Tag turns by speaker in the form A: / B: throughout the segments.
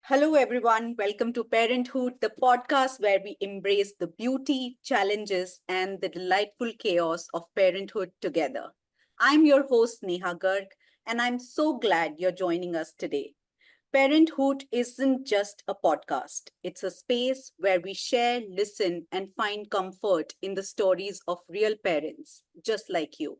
A: Hello, everyone. Welcome to Parenthood, the podcast where we embrace the beauty, challenges, and the delightful chaos of parenthood together. I'm your host, Neha Garg, and I'm so glad you're joining us today. Parenthood isn't just a podcast, it's a space where we share, listen, and find comfort in the stories of real parents, just like you.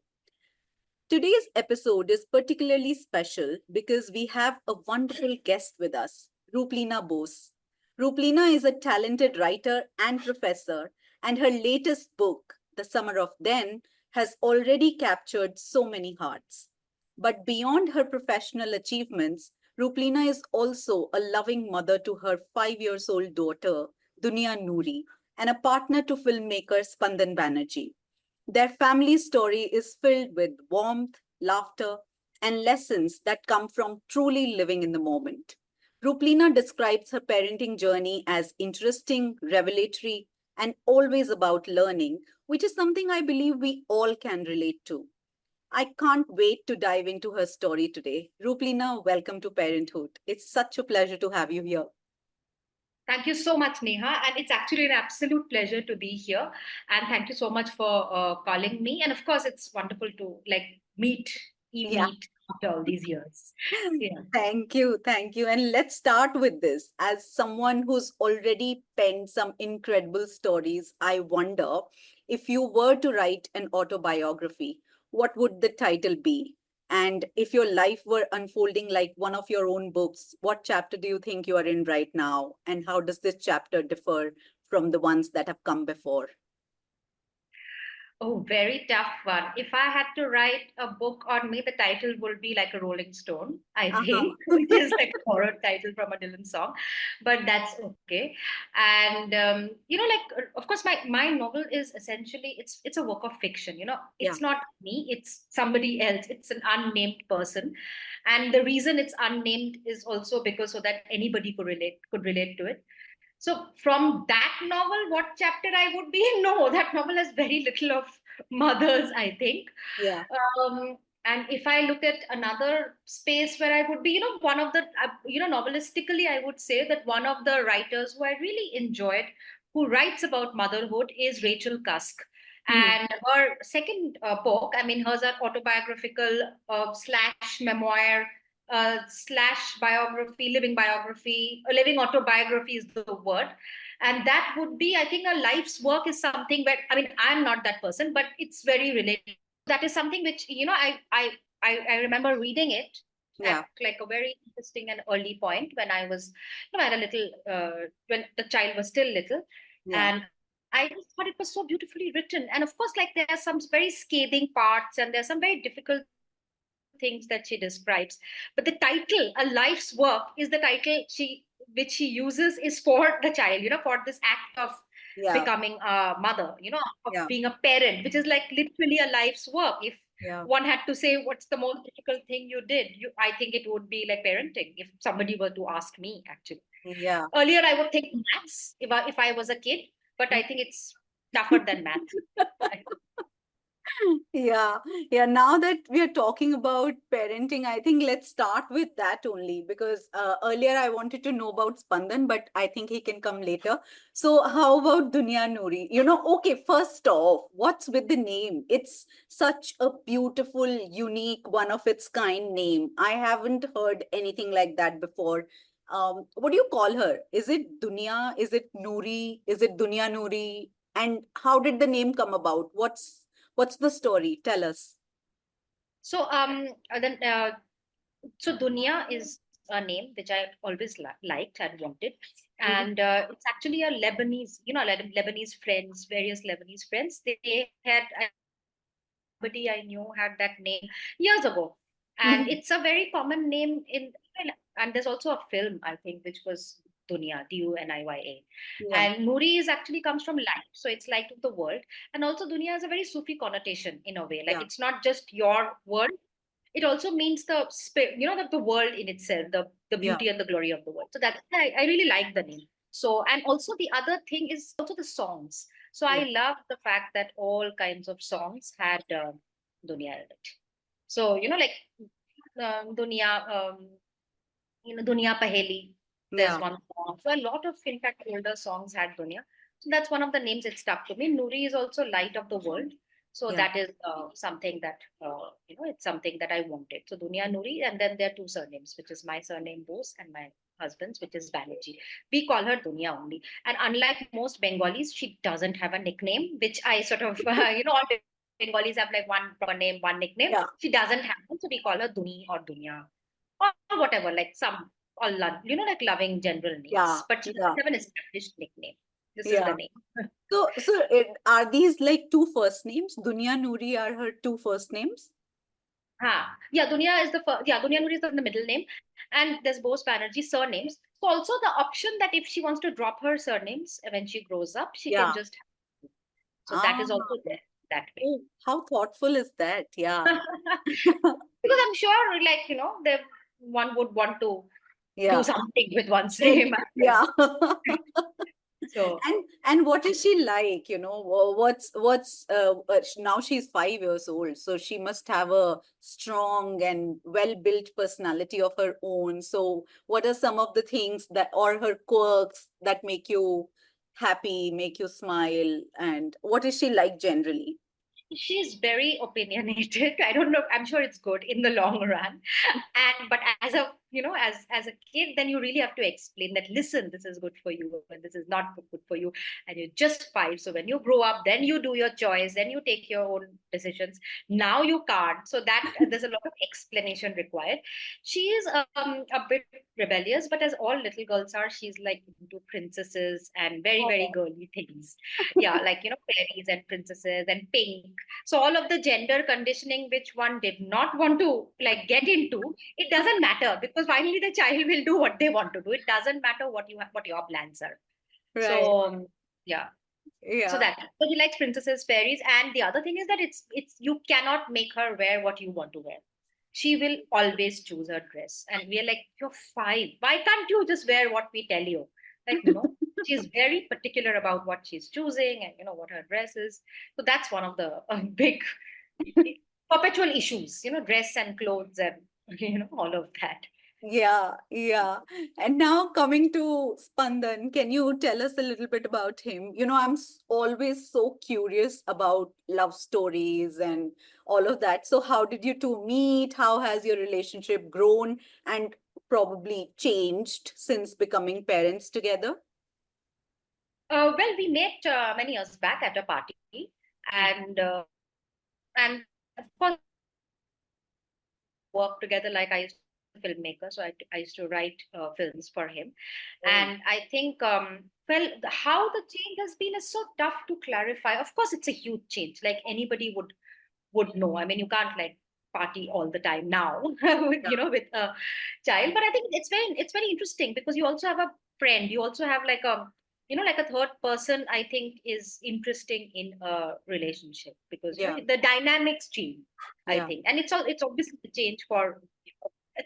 A: Today's episode is particularly special because we have a wonderful guest with us, Rupleena Bose. Rupleena is a talented writer and professor, and her latest book, The Summer of Then, has already captured so many hearts. But beyond her professional achievements, Rupleena is also a loving mother to her 5 years old daughter, Duniya Nuri, and a partner to filmmaker Spandan Banerjee. Their family story is filled with warmth, laughter, and lessons that come from truly living in the moment. Ruplina describes her parenting journey as interesting, revelatory, and always about learning, which is something I believe we all can relate to. I can't wait to dive into her story today. Ruplina, welcome to Parenthood. It's such a pleasure to have you here.
B: Thank you so much, Neha. And it's actually an absolute pleasure to be here. And thank you so much for calling me. And of course, it's wonderful to
A: Yeah.
B: meet after all these years. Yeah.
A: Thank you. Thank you. And let's start with this. As someone who's already penned some incredible stories, I wonder if you were to write an autobiography, what would the title be? And if your life were unfolding like one of your own books, what chapter do you think you are in right now? And how does this chapter differ from the ones that have come before?
B: Oh, very tough one. If I had to write a book on me, the title would be like a Rolling Stone, I
A: Uh-huh.
B: think, which is like a borrowed title from a Dylan song, but that's okay. And of course, my novel is essentially it's a work of fiction.
A: Yeah.
B: It's not me, it's somebody else. It's an unnamed person, and the reason it's unnamed is also because so that anybody could relate to it. So from that novel, what chapter I would be? No, that novel has very little of mothers, I think.
A: Yeah.
B: And if I look at another space where I would be, one of the, novelistically, I would say that one of the writers who I really enjoyed, who writes about motherhood, is Rachel Cusk.
A: Mhm.
B: And her second book, I mean, hers are autobiographical slash memoir slash biography, living autobiography is the word. And that would be, I think, a life's work is something where, I mean, I'm not that person, but it's very related. That is something which, I remember reading it at
A: Yeah.
B: like a very interesting and early point when I was, at a little, when the child was still little.
A: Yeah.
B: And I just thought it was so beautifully written. And of course, like there are some very scathing parts and there are some very difficult things that she describes. But the title, A Life's Work, is the title which she uses is for the child, for this act of becoming
A: Yeah.
B: a mother, of being a
A: Yeah.
B: parent, which is like literally a life's work. If one
A: Yeah.
B: had to say what's the most difficult thing you did, I think it would be like parenting, if somebody were to ask me, actually.
A: Yeah.
B: Earlier, I would think maths if I was a kid, but I think it's tougher than math.
A: Yeah, yeah. Now that we are talking about parenting, I think let's start with that only because earlier I wanted to know about Spandan, but I think he can come later. So, how about Duniya Nuri? Okay, first off, what's with the name? It's such a beautiful, unique, one of its kind name. I haven't heard anything like that before. What do you call her? Is it Duniya? Is it Nuri? Is it Duniya Nuri? And how did the name come about? What's the story? Tell us.
B: So then so Dunya is a name which I always liked and wanted,
A: Mhm.
B: and it's actually a Lebanese, Lebanese friends, various Lebanese friends. They had, I think, somebody I knew had that name years ago, and
A: Mhm.
B: it's a very common name in. And there's also a film, I think, which was Dunya, Duniya.
A: Yeah,
B: And Nuri is actually comes from light, so it's light of the world. And also Dunya has a very Sufi connotation in a way. Like
A: yeah,
B: it's not just your world, it also means the spirit, the world in itself, the
A: yeah,
B: beauty and the glory of the world. So that's why I really like the name. So, and also the other thing is also the songs. So
A: yeah.
B: I love the fact that all kinds of songs had dunya in it. So, like dunya, dunya paheli. There's
A: Yeah.
B: one song. So a lot of, in fact, older songs had Dunya. So that's one of the names it stuck to me. Nuri is also light of the world. So
A: Yeah.
B: that is something that, it's something that I wanted. So Duniya Nuri, and then there are two surnames, which is my surname Bose and my husband's, which is Banerjee. We call her Dunya only. And unlike most Bengalis, she doesn't have a nickname, which I sort of, all Bengalis have like one proper name, one nickname.
A: Yeah.
B: She doesn't have one. So we call her Duni or Dunya or whatever, like some or like loving general
A: Yeah.
B: names. But she
A: Yeah.
B: doesn't have an established nickname. This is the
A: Yeah.
B: name.
A: Are these like two first names? Dunya Nuri are her two first names?
B: Yeah, Dunya is the first. Yeah, Dunya Nuri is the middle name, and there's Bose Banerjee surnames. So also the option that if she wants to drop her surnames when she grows up, she can
A: Yeah.
B: just. So that is
A: Ah,
B: also there that way.
A: oh, how thoughtful is that? Yeah.
B: Because I'm sure, like the one would want to do
A: Yeah.
B: something with one's
A: Maybe.
B: name, I
A: Yeah.
B: guess. So
A: And what is she like? Now she's 5 years old, so she must have a strong and well-built personality of her own. So what are some of the things that, or her quirks that make you happy, make you smile, and what is she like generally?
B: she's very opinionated. I don't know. I'm sure it's good in the long run. And but as a as a kid, then you really have to explain that. Listen, this is good for you, and this is not good for you. And you're just five. So when you grow up, then you do your choice. Then you take your own decisions. Now you can't. So that there's a lot of explanation required. She is a bit rebellious, but as all little girls are, she's like into princesses and very very
A: Oh,
B: girly things. Yeah, like fairies and princesses and pink. So all of the gender conditioning which one did not want to like get into, it doesn't matter because finally the child will do what they want to do. It doesn't matter what you have, what your plans are.
A: right.
B: So yeah, so
A: Yeah.
B: that so he likes princesses, fairies, and the other thing is that it's you cannot make her wear what you want to wear. She will always choose her dress, and we are like, you're five. Why can't you just wear what we tell you? Like she's very particular about what she's choosing and what her dress is. So that's one of the big perpetual issues. Dress and clothes and all of that.
A: Yeah, yeah. And now coming to Spandan, can you tell us a little bit about him? Always so curious about love stories and all of that. So, how did you two meet? How has your relationship grown and probably changed since becoming parents together?
B: Well, we met many years back at a party, and of course work together. Like I used to be a filmmaker, so I used to write films for him,
A: Oh,
B: and I think how the change has been is so tough to clarify. Of course, it's a huge change. Like anybody would know. I mean, you can't like party all the time now with
A: yeah,
B: with a child. But I think it's very interesting because you also have a friend. You also have like a like a third person. I think is interesting in a relationship because
A: yeah,
B: the dynamics change. I
A: yeah,
B: think, and it's obviously the change for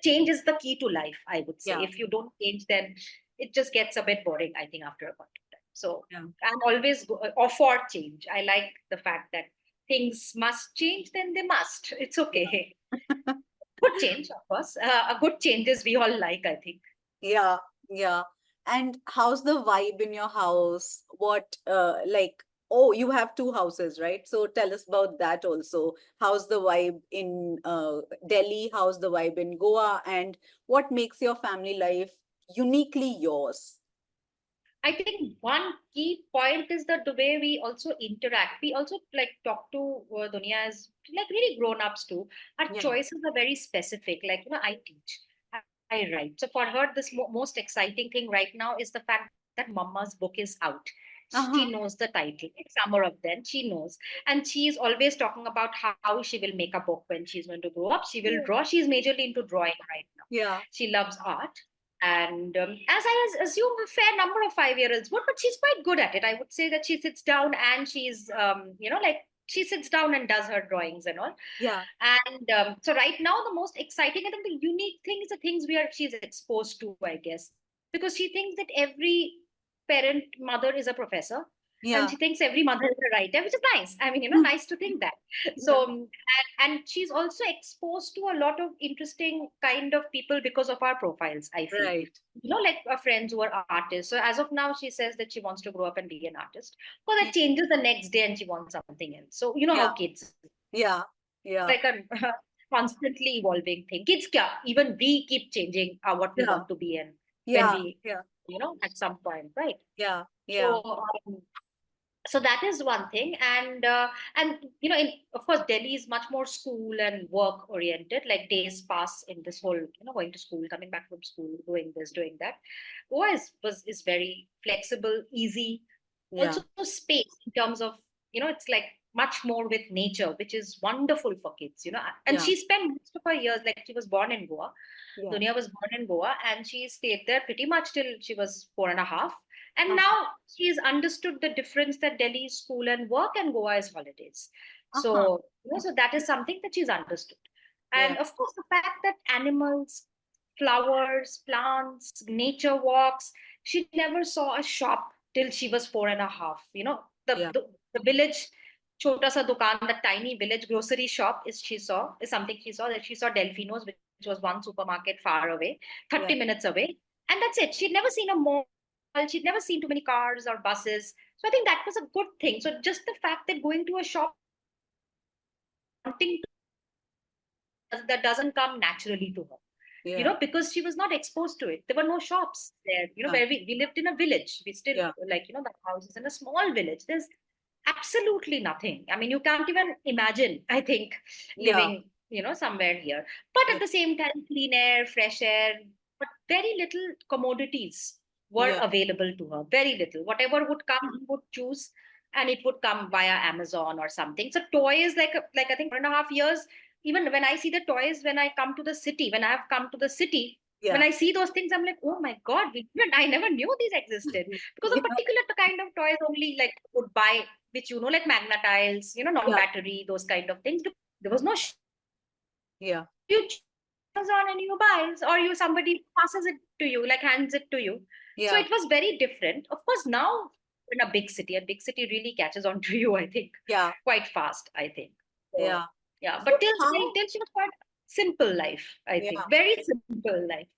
B: change is the key to life. I would say
A: yeah,
B: if you don't change, then it just gets a bit boring. I think after a point of time. So
A: yeah.
B: I'm always or for change. I like the fact that things must change, then they must. It's okay. Good change, of course. A good changes we all like, I think.
A: Yeah, yeah. And how's the vibe in your house? Oh, you have two houses, right? So tell us about that also. How's the vibe in Delhi? How's the vibe in Goa? And what makes your family life uniquely yours?
B: I think one key point is that the way we also interact, we also like talk to Dunya as like really grown ups too. Our
A: Yeah.
B: choices are very specific. Like, I teach, I write. So for her, this most exciting thing right now is the fact that Mama's book is out. She
A: Uh-huh.
B: knows the title. It's Summer of Then. She knows. And she's always talking about how she will make a book when she's going to grow up. She will
A: Yeah.
B: draw. She's majorly into drawing right now.
A: Yeah.
B: She loves art. And as I assume a fair number of 5 year olds would, but she's quite good at it. I would say that she sits down and she's, like she sits down and does her drawings and all.
A: Yeah.
B: And so right now, the most exciting, I think the unique thing is the things she's exposed to, I guess, because she thinks that every parent, mother is a professor.
A: Yeah.
B: And she thinks every mother is a writer, which is nice. I mean,
A: Mm.
B: nice to think that.
A: Yeah.
B: So, and she's also exposed to a lot of interesting kind of people because of our profiles, I feel.
A: Right.
B: Like our friends who are artists. So as of now, she says that she wants to grow up and be an artist. But that
A: Yeah.
B: changes the next day and she wants something else. So you know how
A: Yeah.
B: kids,
A: Yeah.
B: it's
A: Yeah.
B: like a constantly evolving thing. Kids, even we keep changing what we
A: Yeah.
B: want to be in when
A: Yeah.
B: we,
A: Yeah.
B: at some point, right?
A: Yeah. Yeah.
B: So, so that is one thing, and in, of course, Delhi is much more school and work oriented. Like days pass in this whole, going to school, coming back from school, doing this, doing that. Goa is very flexible, easy,
A: Yeah.
B: also space in terms of, it's like much more with nature, which is wonderful for kids. And
A: Yeah.
B: she spent most of her years, like she was born in Goa.
A: Yeah.
B: Dunya was born in Goa and she stayed there pretty much till she was 4.5. And
A: Uh-huh.
B: now she's understood the difference that Delhi is school and work and Goa is holidays.
A: Uh-huh.
B: So that is something that she's understood.
A: Yeah.
B: And of course, the fact that animals, flowers, plants, nature walks, she never saw a shop till she was 4.5.
A: Yeah.
B: The village, chota sa dukan, the tiny village grocery shop is something she saw, that she saw Delfinos, which was one supermarket far away, 30
A: Yeah.
B: minutes away. And that's it. She'd never seen a mall. She'd never seen too many cars or buses. So I think that was a good thing. So just the fact that going to a shop wanting to that doesn't come naturally to her.
A: Yeah.
B: Because she was not exposed to it. There were no shops there,
A: Yeah.
B: where we lived in a village. We still,
A: Yeah.
B: like, the house is in a small village. There's absolutely nothing. I mean, you can't even imagine, I think,
A: Yeah.
B: living, somewhere here. But at
A: Yeah.
B: the same time, clean air, fresh air, but very little commodities were
A: Yeah.
B: available to her. Very little. Whatever would come, he would choose, and it would come via Amazon or something. So toys, like I think 1.5 years. Even when I see the toys, when I come to the city, when I have come to the city, when
A: Yeah.
B: I see those things, I'm like, oh my God, I never knew these existed. Because a
A: Yeah.
B: particular kind of toys only like would buy, which like magnetiles,
A: Yeah.
B: non-battery, those kind of things. There was no
A: Yeah.
B: you choose Amazon and you buy, or you somebody passes it to you, like hands it to you. So
A: Yeah.
B: it was very different. Of course, now in a big city really catches on to you, I think,
A: Yeah.
B: quite fast, I think. So
A: Yeah.
B: yeah, but
A: So how?
B: till she was quite simple life, I
A: Yeah.
B: think. Very simple life.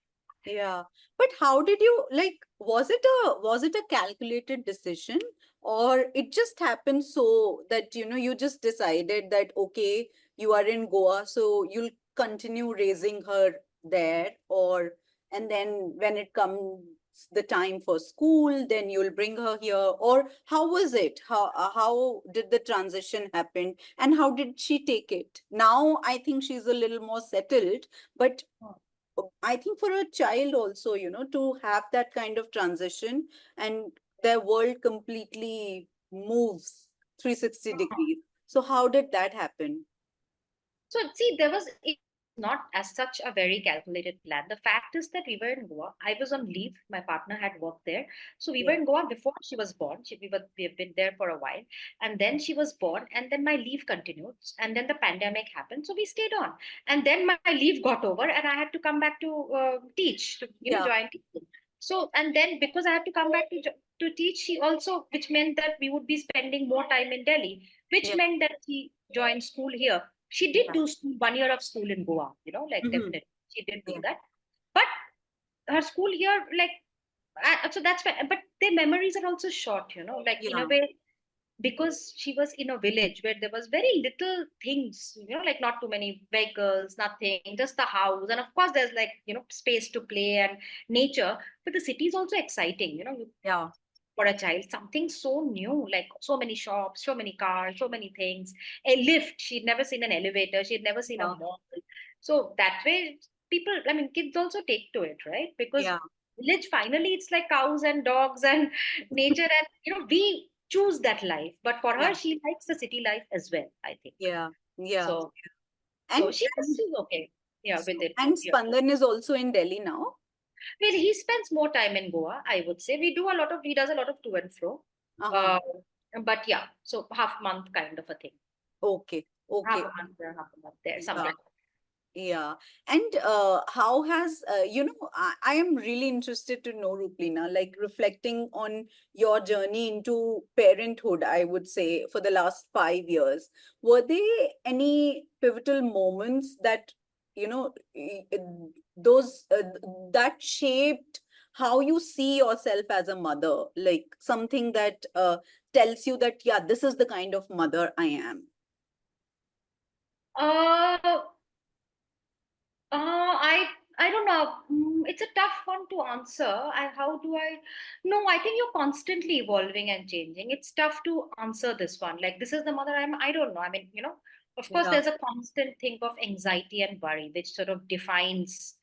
A: Yeah. But how did you like, was it a calculated decision, or it just happened so that you just decided that okay, you are in Goa, so you'll continue raising her there, or and then when it comes the time for school, then you'll bring her here, or how was it? How did the transition happen, and how did she take it? Now I think she's a little more settled, but I think for a child also, to have that kind of transition and their world completely moves 360 degrees. So how did that happen?
B: So see, it was not as such a very calculated plan. The fact is that we were in Goa. I was on leave. My partner had worked there, so we were
A: Yeah.
B: in Goa before she was born. We have been there for a while, and then she was born, and then my leave continued, and then the pandemic happened, so we stayed on, and then my leave got over, and I had to come back to teach, to
A: Yeah.
B: join teaching. So and then because I had to come back to teach, she also, which meant that we would be spending more time in Delhi, which
A: Yeah.
B: meant that she joined school here. She did
A: Yeah.
B: do 1 year of school in Goa, like
A: Hmm.
B: definitely she did do
A: Yeah.
B: that. But her school here, like, so that's why. But their memories are also short, like in a
A: Yeah.
B: way, because she was in a village where there was very little things, like not too many vehicles, nothing, just the house, and of course there's like space to play and nature. But the city is also exciting,
A: Yeah.
B: for a child, something so new, like so many shops, so many cars, so many things. A lift, she'd never seen an elevator, she'd never seen a
A: Yeah.
B: mall. So that way, people, I mean, kids also take to it, right? Because
A: Yeah.
B: village, finally, it's like cows and dogs and nature, and we choose that life. But for
A: Yeah.
B: her, she likes the city life as well, I think.
A: Yeah. Yeah.
B: So,
A: And,
B: so
A: and
B: she's okay, yeah, with it.
A: and
B: Yeah.
A: Spandan is also in Delhi now.
B: Well, he spends more time in Goa, I would say. He does a lot of to and fro.
A: Uh-huh.
B: Uh, but yeah, so half month kind of a thing.
A: Okay.
B: Half
A: Okay.
B: a month there, half a month there,
A: Yeah.
B: something.
A: Yeah. And how has, I am really interested to know, Rupleena, like reflecting on your journey into parenthood, I would say, for the last 5 years. Were there any pivotal moments that, you know, those that shaped how you see yourself as a mother? Like something that tells you that, yeah, this is the kind of mother I am.
B: Uh, I don't know. It's a tough one to answer. How do I? No, I think you're constantly evolving and changing. It's tough to answer this one. Like this is the mother I'm. I don't know. I mean, of course,
A: Yeah.
B: there's a constant thing of anxiety and worry, which sort of defines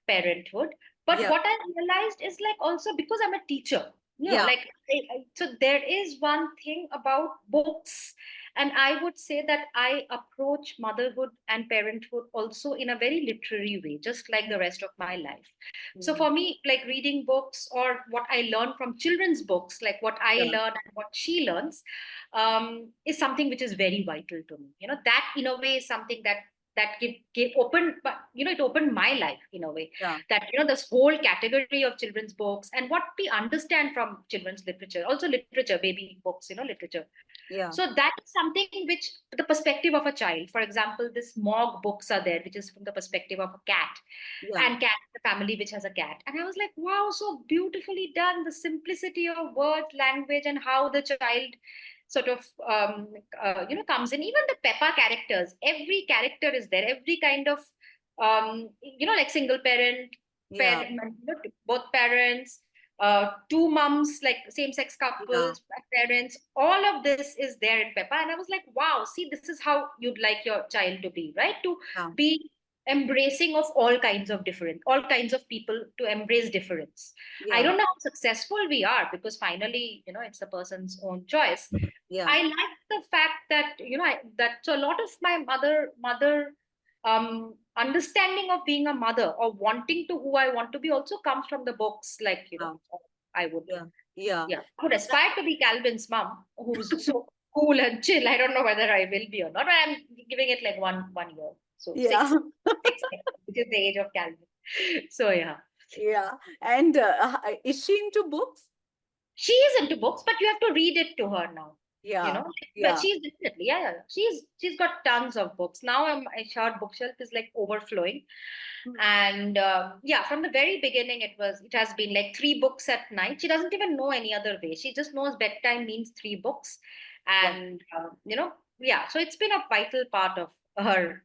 B: parenthood. But
A: Yeah.
B: what I realized is like also because I'm a teacher.
A: Yeah.
B: Like so there is one thing about books, and I would say that I approach motherhood and parenthood also in a very literary way, just like the rest of my life. So
A: Mm.
B: for me, like reading books or what I learn from children's books, like what I
A: Yeah.
B: learn and what she learns, is something which is very vital to me. That in a way is something that give open, but it opened my life in a way,
A: Yeah.
B: that this whole category of children's books and what we understand from children's literature, also literature, baby books, literature.
A: Yeah.
B: So that is something which the perspective of a child, for example, this Mog books are there, which is from the perspective of a cat,
A: Yeah.
B: and cat, the family which has a cat. And I was like, wow, so beautifully done, the simplicity of word language and how the child sort of comes in. Even the Peppa characters, every character is there, every kind of like single parent,
A: Yeah.
B: parent, both parents, two moms, like same-sex
A: Yeah.
B: couples, parents, all of this is there in Peppa. And I was like, wow, see, this is how you'd like your child to be, right? To
A: Yeah.
B: be embracing of all kinds of different, all kinds of people, to embrace difference. I
A: Yeah.
B: don't know how successful we are, because finally, it's a person's own choice.
A: Yeah.
B: I like the fact that that so a lot of my mother understanding of being a mother or wanting to who I want to be also comes from the books. Like
A: Yeah.
B: I would,
A: Yeah. Yeah.
B: yeah, I would aspire to be Calvin's mom, who's so cool and chill. I don't know whether I will be or not, but I'm giving it like one year, so
A: Yeah.
B: next, which is the age of Calvin. So yeah.
A: Yeah. And is she into books?
B: She is into books, but you have to read it to her now. You
A: Yeah.
B: know, but
A: Yeah.
B: she's definitely, yeah. She's got tons of books now. Her bookshelf is like overflowing,
A: Mm.
B: and yeah, from the very beginning, it has been like three books at night. She doesn't even know any other way. She just knows bedtime means three books,
A: Yeah.
B: and yeah. So it's been a vital part of her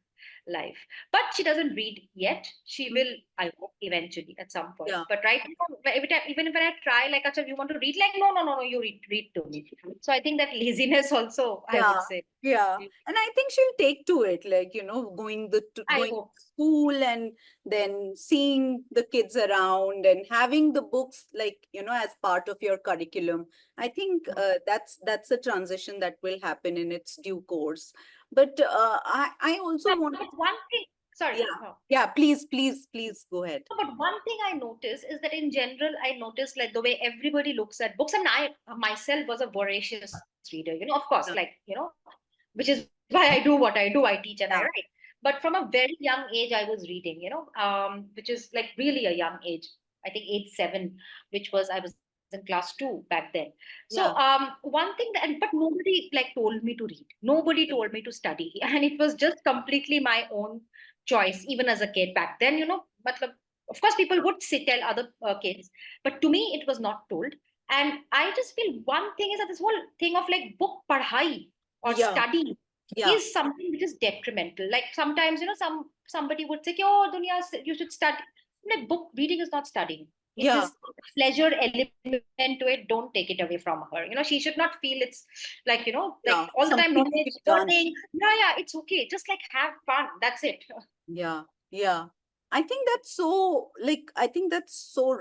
B: life. But she doesn't read yet. She
A: Mm.
B: will, I hope, eventually at some point.
A: Yeah.
B: But right now, every time, even when I try, like, Acha, you want to read? Like, no, no, no, no, you read to me. So I think that laziness also, I
A: Yeah,
B: would say.
A: yeah. And I think she'll take to it, like,
B: I
A: going
B: hope.
A: to school and then seeing the kids around and having the books, like, as part of your curriculum. I think that's a transition that will happen in its due course. But I also
B: But
A: want,
B: one thing, sorry,
A: yeah,
B: no.
A: yeah, please, please, please go ahead.
B: No, but one thing I notice is that in general, I notice like the way everybody looks at books, and I myself was a voracious reader. Of course, like
A: Yeah,
B: which is why I do what I do. I teach and I write.
A: yeah,
B: But from a very young age, I was reading. Which is like really a young age. I think age 7, which I was in class 2 back then. So
A: yeah,
B: one thing that, but nobody like told me to read. Nobody
A: yeah,
B: told me to study, and it was just completely my own choice, even as a kid back then. Matlab, of course, people would tell other kids, but to me, it was not told. And I just feel one thing is that this whole thing of like book padhai or
A: yeah,
B: study
A: yeah,
B: is something which is detrimental. Like sometimes, somebody would say, "Oh, Dunya, you should study." Like book reading is not studying. It
A: yeah,
B: is pleasure element to it. Don't take it away from her. She should not feel it's like like
A: yeah.
B: all the time
A: Something to
B: knowledge
A: be done.
B: learning. Yeah, yeah, it's okay. Just like have fun. That's it.
A: Yeah, yeah. I think that's so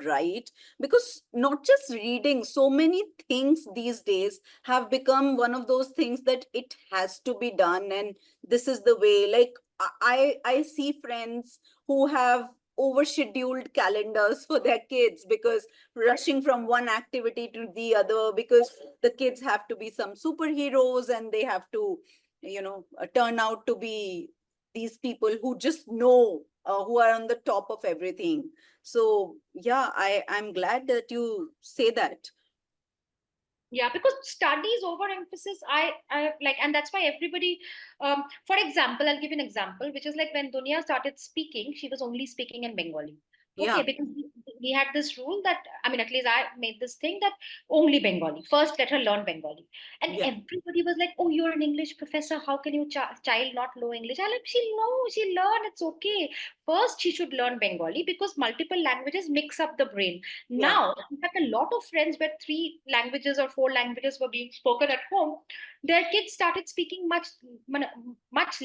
A: right, because not just reading, so many things these days have become one of those things that it has to be done, and this is the way. Like I see friends who have overscheduled calendars for their kids, because rushing from one activity to the other, because the kids have to be some superheroes and they have to, turn out to be these people who just know, who are on the top of everything. So yeah, I'm glad that you say that.
B: Yeah, because studies overemphasis, I like, and that's why everybody, for example, I'll give you an example, which is like when Dunya started speaking, she was only speaking in Bengali. Okay,
A: Yeah,
B: because we had this rule that, I mean, at least I made this thing that only Bengali. First, let her learn Bengali. And
A: yeah,
B: everybody was like, oh, you're an English professor. How can your child not know English? I like, she'll know, she'll learn. It's okay. First, she should learn Bengali because multiple languages mix up the brain.
A: yeah,
B: Now, in fact, a lot of friends where three languages or four languages were being spoken at home, their kids started speaking much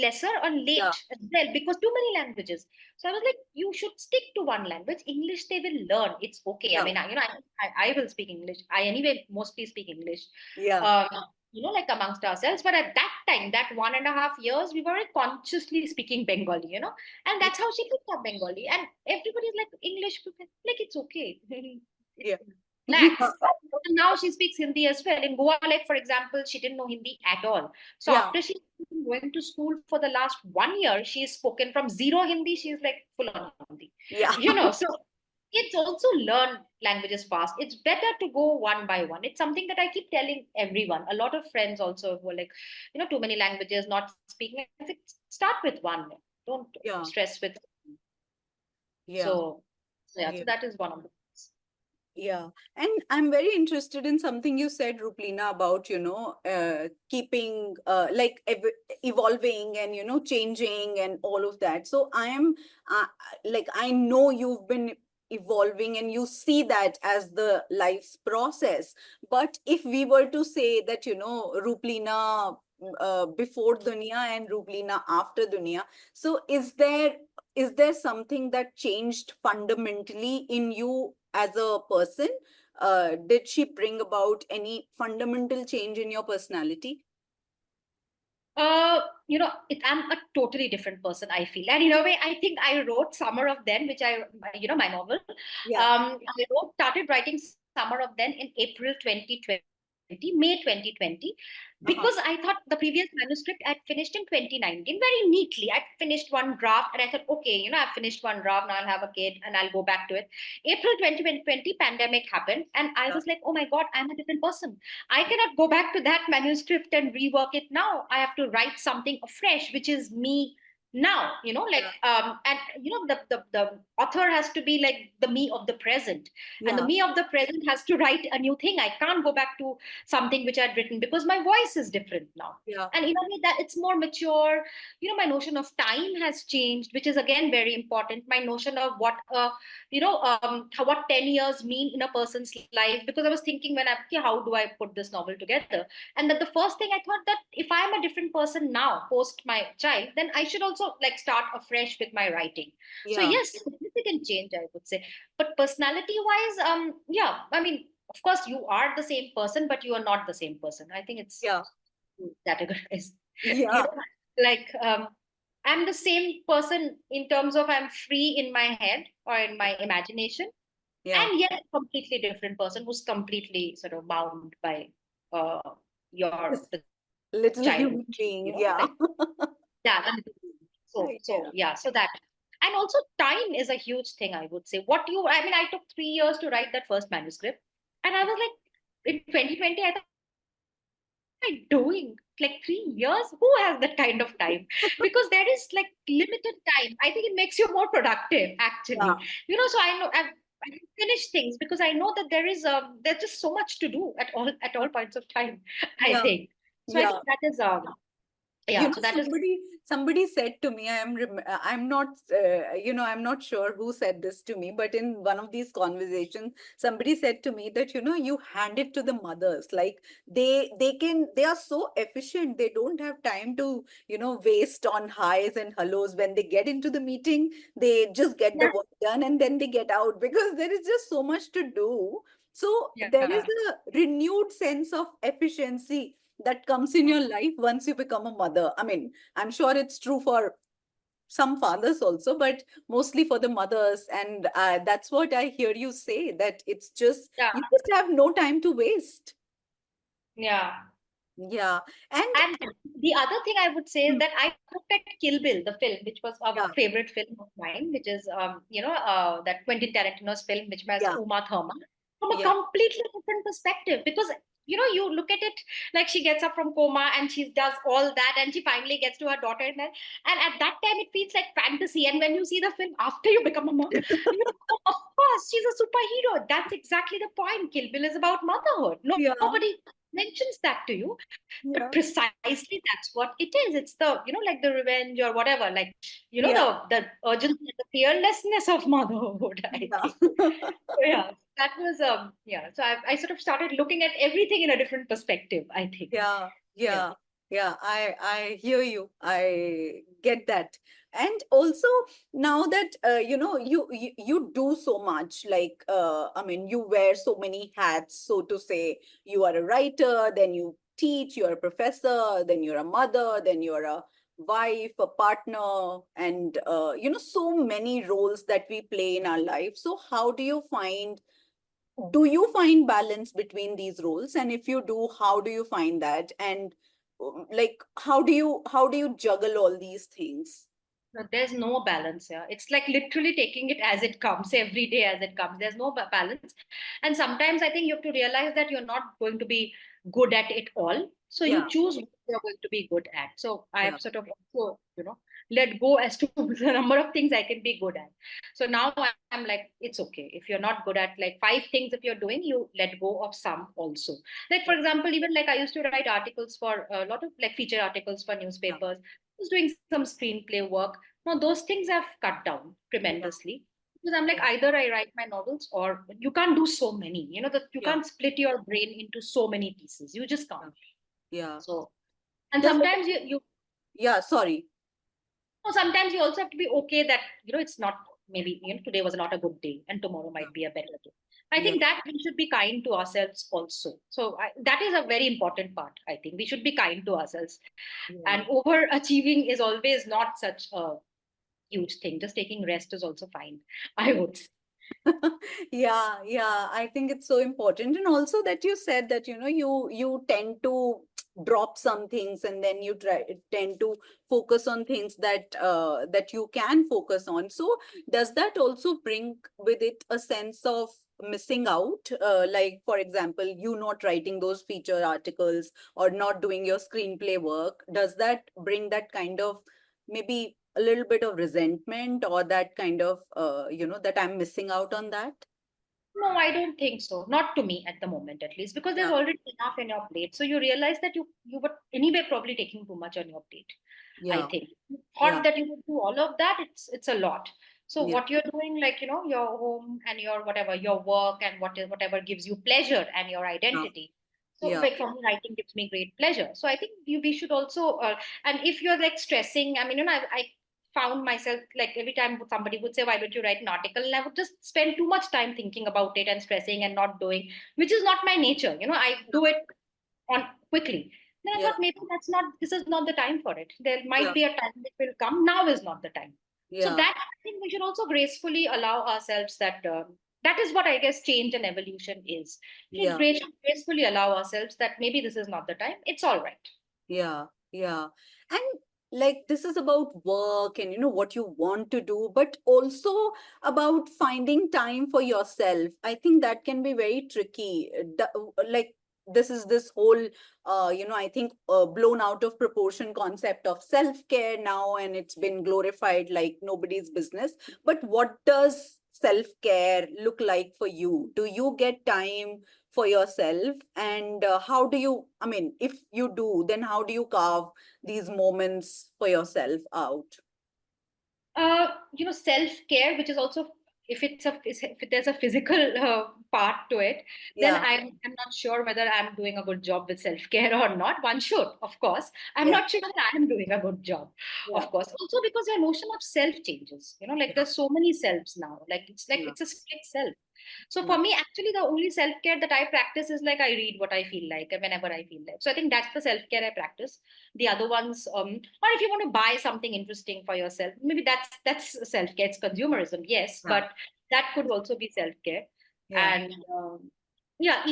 B: lesser or
A: yeah,
B: late as well because too many languages. So I was like, you should stick to one language. English they will learn. It's okay. I
A: yeah,
B: mean, I will speak English. I anyway mostly speak English.
A: yeah,
B: Um, like amongst ourselves. But at that time, that 1.5 years, we were consciously speaking Bengali, and
A: yeah,
B: that's how she picked up Bengali. And everybody's like, English, like, it's okay.
A: yeah,
B: Relax. And now she speaks Hindi as well. In Goa, like for example, she didn't know Hindi at all. So
A: yeah,
B: after she's been going to school for the last 1 year, she's spoken from zero Hindi. She's like full on Hindi.
A: yeah,
B: So kids also learn languages fast. It's better to go one by one. It's something that I keep telling everyone. A lot of friends also who are like, too many languages, not speaking. I think start with one. Don't
A: yeah,
B: stress with.
A: yeah,
B: So yeah, so
A: yeah.
B: that is one of the things.
A: Yeah, and I'm very interested in something you said, Rupleena, about, keeping, evolving and, changing and all of that. So I am, like, I know you've been evolving and you see that as the life's process. But if we were to say that, Rupleena before Duniya and Rupleena after Duniya, so is there something that changed fundamentally in you as a person? Did she bring about any fundamental change in your personality?
B: I'm a totally different person, I feel. And in a way, I think I wrote Summer of Then, which my novel.
A: Yeah.
B: Started writing Summer of Then in April 2020, May 2020, because I
A: Uh-huh.
B: thought the previous manuscript I'd finished in 2019 very neatly. I finished one draft and I thought, okay, I've finished one draft, now I'll have a kid and I'll go back to it. April 2020, pandemic happened, and I
A: Yeah.
B: was like, oh my God, I'm a different person. I cannot go back to that manuscript and rework it now. I have to write something afresh, which is me now, like,
A: Yeah.
B: and the author has to be like the me of the present, and the
A: Yeah.
B: me of the present has to write a new thing. I can't go back to something which I'd written because my voice is different now.
A: Yeah.
B: And in a way that it's more mature. My notion of time has changed, which is again very important. My notion of what what 10 years mean in a person's life, because I was thinking when okay, how do I put this novel together? And that the first thing I thought that if I am a different person now post my child, then I should also like start afresh with my writing. So
A: Yeah.
B: yes, significant change, I would say. But personality wise, yeah, I mean, of course you are the same person, but you are not the same person. I think it's
A: Yeah.
B: categorized. you
A: Yeah.
B: know like I'm the same person in terms of I'm free in my head or in my imagination,
A: Yeah.
B: and yet a completely different person who's completely sort of bound by uh, your
A: This
B: the
A: little
B: childhood,
A: human being.
B: like
A: Yeah.
B: yeah. So
A: Yeah.
B: yeah, so that. And also time is a huge thing, I would say. I mean, I took 3 years to write that first manuscript, and I was like, in 2020 I thought, what am I doing? Like 3 years? Who has that kind of time? Because there is like limited time. I think it makes you more productive,
A: Yeah.
B: actually. So I finish things because I know that there's just so much to do at all points of time. I
A: Yeah.
B: think so. I
A: Yeah.
B: think that is yeah. So that is
A: Somebody said to me, I'm not, I'm not sure who said this to me, but in one of these conversations somebody said to me that, you hand it to the mothers, like they are so efficient, they don't have time to, waste on highs and hellos. When they get into the meeting, they just get the
B: yeah,
A: work done and then they get out, because there is just so much to do. So there is
B: yeah.
A: a renewed sense of efficiency that comes in your life once you become a mother. I mean, I'm sure it's true for some fathers also, but mostly for the mothers. And that's what I hear you say, that it's just,
B: Yeah,
A: you just have no time to waste.
B: yeah.
A: Yeah. And
B: And the other thing I would say is
A: hmm,
B: that I looked at Kill Bill, the film, which was a
A: yeah,
B: favorite film of mine, which is that Quentin Tarantino's film, which has
A: yeah,
B: Uma Thurman, from a
A: yeah,
B: completely different perspective. Because you look at it like she gets up from coma and she does all that, and she finally gets to her daughter, and at that time it feels like fantasy. And when you see the film after you become a mom, you know, of course she's a superhero. That's exactly the point. Kill Bill is about motherhood.
A: yeah,
B: Nobody mentions that to you, but
A: yeah,
B: precisely that's what it is. It's the like the revenge or whatever, like
A: yeah,
B: the urgency and the fearlessness of motherhood, I
A: yeah.
B: think. So, yeah, that was yeah, so I sort of started looking at everything in a different perspective, I think.
A: Yeah,
B: Yeah.
A: yeah, yeah. I hear you. I get that. And also now that you do so much, like I mean, you wear so many hats, so to say. You are a writer, then you teach, you're a professor, then you're a mother, then you're a wife, a partner, and so many roles that we play in our life. So how do you find balance between these roles, and if you do, how do you find that, and like how do you juggle all these things?
B: No, there's no balance here. It's like literally taking it as it comes, every day as it comes. There's no balance. And sometimes I think you have to realize that you're not going to be good at it all. So you
A: Yeah,
B: choose what you're going to be good at. So I
A: yeah,
B: have sort of also, let go as to the number of things I can be good at. So now I'm like, it's okay. If you're not good at like five things, if you're doing, you let go of some also. Like, for
A: yeah,
B: example, even like I used to write articles for a lot of like feature articles for
A: yeah,
B: newspapers. I was doing some screenplay work. Now, those things have cut down
A: yeah,
B: tremendously because I'm like,
A: yeah,
B: either I write my novels or you can't do so many, that you
A: yeah,
B: can't split your brain into so many pieces. You just
A: yeah,
B: can't.
A: yeah.
B: So, and
A: Does it?
B: sometimes you
A: Yeah, sorry.
B: no, sometimes you also have to be okay that, it's not maybe, today was not a good day and tomorrow
A: Yeah,
B: might be a better day. I
A: yeah,
B: think that we should be kind to ourselves also. So that is a very important part. I think we should be kind to ourselves.
A: yeah.
B: And overachieving is always not such a huge thing. Just taking rest is also fine, I would say.
A: Yeah, yeah, I think it's so important. And also that you said that, you tend to drop some things, and then you tend to focus on things that you can focus on. So does that also bring with it a sense of missing out? Like, for example, you not writing those feature articles or not doing your screenplay work, does that bring that kind of maybe a little bit of resentment, or that kind of that I'm missing out on that?
B: No, I don't think so. Not to me at the moment, at least, because there's
A: Yeah,
B: already enough in your plate. So you realize that you were anyway probably taking too much on your plate. I
A: yeah,
B: think you
A: yeah,
B: thought that you would do all of that. It's a lot. So
A: yeah,
B: what you're doing, like your home and your whatever, your work and whatever gives you pleasure and your
A: yeah,
B: identity. So
A: yeah,
B: like for me, writing gives me great pleasure. So I think we should also, and if you're like stressing, I mean, I found myself like every time somebody would say, why don't you write an article, and I would just spend too much time thinking about it and stressing and not doing, which is not my nature. I do it on quickly. Then I
A: yeah,
B: thought maybe this is not the time for it. There might
A: yeah,
B: be a time that will come. Now is not the time. So
A: yeah,
B: that I think we should also gracefully allow ourselves that that is what I guess change and evolution is. We should
A: yeah.
B: gracefully allow ourselves that maybe this is not the time. It's all right.
A: Yeah, yeah. And like this is about work and what you want to do, but also about finding time for yourself. I think that can be very tricky. Like this is this whole I think blown out of proportion concept of self-care now, and it's been glorified like nobody's business. But what does self-care look like for you? Do you get time for yourself, and how do you, I mean, if you do, then how do you carve these moments for yourself out?
B: Self care, which is also, if there's a physical part to it, then
A: Yeah,
B: I'm not sure whether I'm doing a good job with self care or not. One should, of course. I'm
A: yeah,
B: not sure whether I'm doing a good job,
A: yeah,
B: of course. Also because your notion of self changes. Like
A: yeah,
B: there's so many selves now. Like
A: yeah,
B: it's a split self. So
A: yeah,
B: for me, actually, the only self care that I practice is like I read what I feel like and whenever I feel like. So I think that's the self care I practice. The other ones, or if you want to buy something interesting for yourself, maybe that's self care. It's consumerism, yes,
A: yeah,
B: but that could also be self care.
A: yeah,
B: And yeah,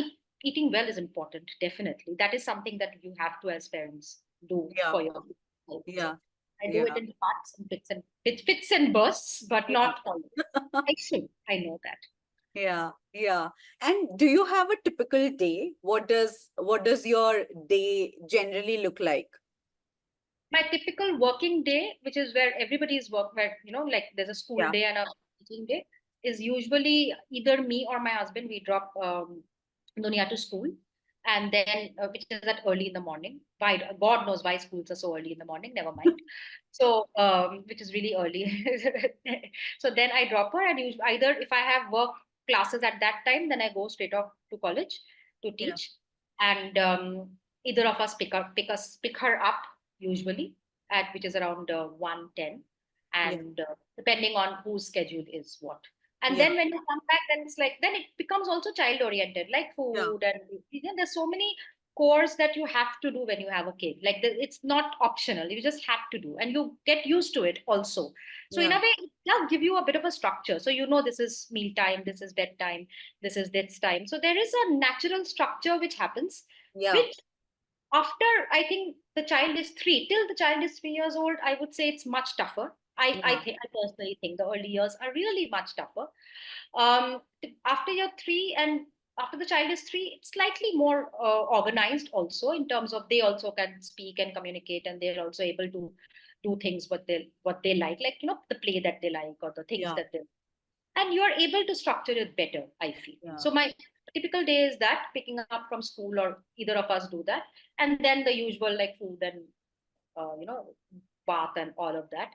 B: eating well is important, definitely. That is something that you have to, as parents, do
A: Yeah,
B: for your kids, I would say.
A: yeah,
B: I do it
A: yeah,
B: in parts and bits and fits and bursts, but
A: yeah.
B: not always. I should. I know that.
A: Yeah, yeah. And do you have a typical day? What does your day generally look like?
B: My typical working day, which is where everybody's work, where like there's a school
A: Yeah,
B: day and a teaching day, is usually either me or my husband. We drop Dunia to school, and then which is at early in the morning. Why God knows why schools are so early in the morning. Never mind. So which is really early. So then I drop her, and either if I have work classes at that time, then I go straight off to college to
A: yeah,
B: teach, and either of us pick her up usually at which is around 1:10,
A: yeah,
B: and depending on whose schedule is what. And
A: yeah,
B: then when you come back, then it's like then it becomes also child oriented, like
A: yeah,
B: food, and there's so many chores that you have to do when you have a kid. Like it's not optional; you just have to do, and you get used to it also. So in
A: yeah,
B: a way, it does give you a bit of a structure. So this is meal time, this is bedtime, this is this time. So there is a natural structure which happens,
A: yeah,
B: which after I think the child is 3, till the child is 3 years old, I would say it's much tougher.
A: yeah,
B: I personally think the early years are really much tougher. After you're 3 and after the child is 3, it's slightly more organized also, in terms of they also can speak and communicate, and they're also able to do things what they like the play that they like, or the things
A: yeah,
B: that they, and you are able to structure it better, I feel.
A: yeah,
B: So my typical day is that picking up from school, or either of us do that, and then the usual like food and bath and all of that.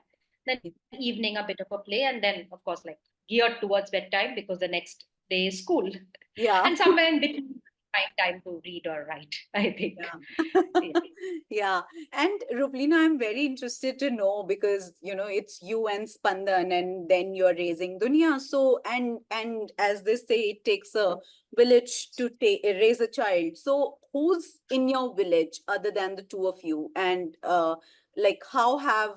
B: Then evening a bit of a play, and then of course like geared towards bedtime, because the next day is school. And
A: yeah.
B: somewhere in between, find time to read or write, I think.
A: Yeah.
B: Yeah.
A: Yeah. And Ruplina, I'm very interested to know because, it's you and Spandan and then you're raising Dunya. So, and as they say, it takes a village to raise a child. So, who's in your village other than the two of you? And like, how have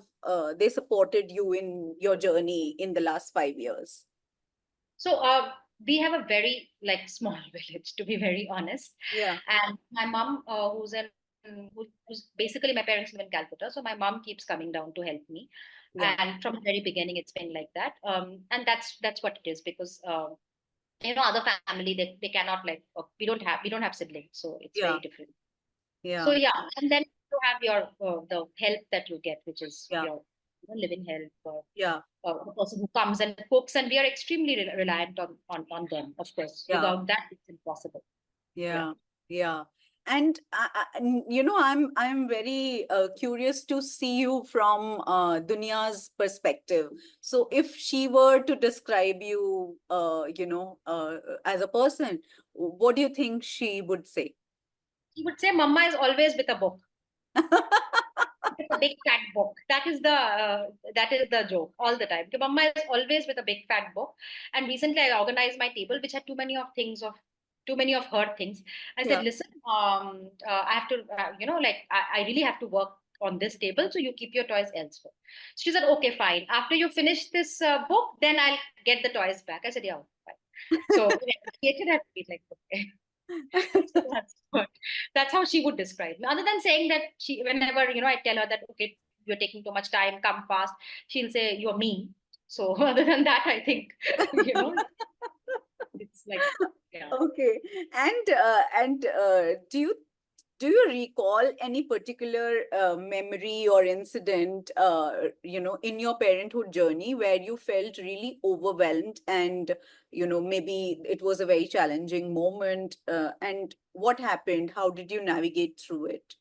A: they supported you in your journey in the last 5 years?
B: So we have a very like small village, to be very honest.
A: Yeah.
B: And my mom, who's basically, my parents live in Calcutta, so my mom keeps coming down to help me.
A: Yeah.
B: And from the very beginning, it's been like that. And that's what it is, because other family, they cannot like, we don't have siblings, so it's very
A: Yeah.
B: different. So
A: Yeah.
B: yeah, and then you have your the help that you get, which is
A: Yeah.
B: your living help, or
A: Yeah.
B: the person who comes and cooks, and we are extremely reliant on them. Of course,
A: Yeah.
B: without that, it's impossible. Yeah.
A: Yeah, yeah. And I'm very curious to see you from Duniya's perspective. So, if she were to describe you, as a person, what do you think she would say?
B: He would say, "Mama is always with a book." It's a big fat book. That is the joke all the time. The mama is always with a big fat book. And recently, I organized my table, which had too many of her things. I said,
A: Yeah.
B: "Listen, I have to, like I really have to work on this table, so you keep your toys elsewhere." She said, "Okay, fine. After you finish this book, then I'll get the toys back." I said, "Yeah, fine." So yeah, it had to be like, okay. So that's how she would describe me. Other than saying that, she whenever I tell her that, okay, you're taking too much time, come fast, she'll say you're mean. So other than that, I think it's like, yeah.
A: Okay. And do you recall any particular memory or incident, in your parenthood journey where you felt really overwhelmed and, maybe it was a very challenging moment? And what happened? How did you navigate through it?